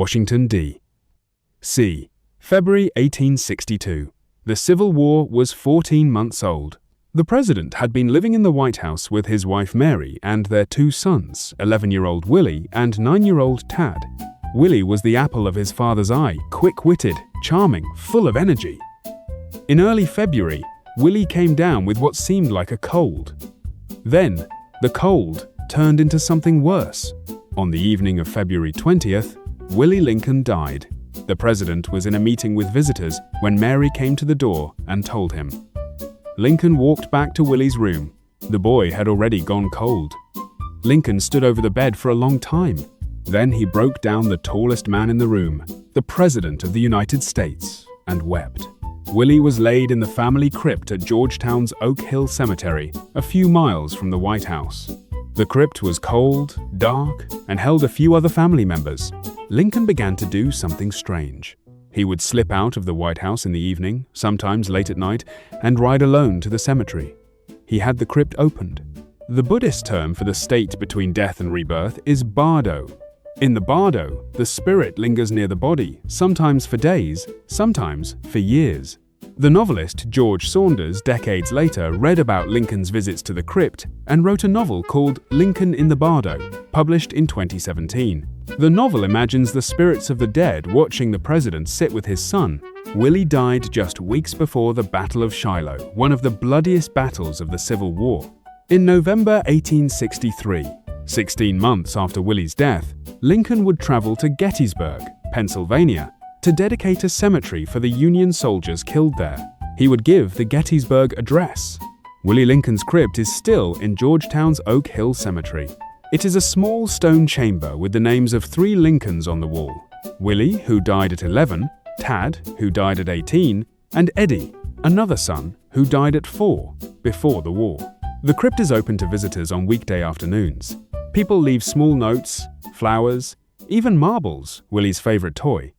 Washington, D.C. February 1862. The Civil War was 14 months old. The president had been living in the White House with his wife Mary and their two sons, 11-year-old Willie and 9-year-old Tad. Willie was the apple of his father's eye, quick-witted, charming, full of energy. In early February, Willie came down with what seemed like a cold. Then, the cold turned into something worse. On the evening of February 20th, Willie Lincoln died. The president was in a meeting with visitors when Mary came to the door and told him. Lincoln walked back to Willie's room. The boy had already gone cold. Lincoln stood over the bed for a long time. Then he broke down the tallest man in the room, the President of the United States, and wept. Willie was laid in the family crypt at Georgetown's Oak Hill Cemetery, a few miles from the White House. The crypt was cold, dark, and held a few other family members. Lincoln began to do something strange. He would slip out of the White House in the evening, sometimes late at night, and ride alone to the cemetery. He had the crypt opened. The Buddhist term for the state between death and rebirth is Bardo. In the Bardo, the spirit lingers near the body, sometimes for days, sometimes for years. The novelist George Saunders, decades later, read about Lincoln's visits to the crypt and wrote a novel called Lincoln in the Bardo, published in 2017. The novel imagines the spirits of the dead watching the president sit with his son. Willie died just weeks before the Battle of Shiloh, one of the bloodiest battles of the Civil War. In November 1863, 16 months after Willie's death, Lincoln would travel to Gettysburg, Pennsylvania, to dedicate a cemetery for the Union soldiers killed there. He would give the Gettysburg Address. Willie Lincoln's crypt is still in Georgetown's Oak Hill Cemetery. It is a small stone chamber with the names of 3 Lincolns on the wall: Willie, who died at 11, Tad, who died at 18, and Eddie, another son, who died at 4, before the war. The crypt is open to visitors on weekday afternoons. People leave small notes, flowers, even marbles, Willie's favorite toy.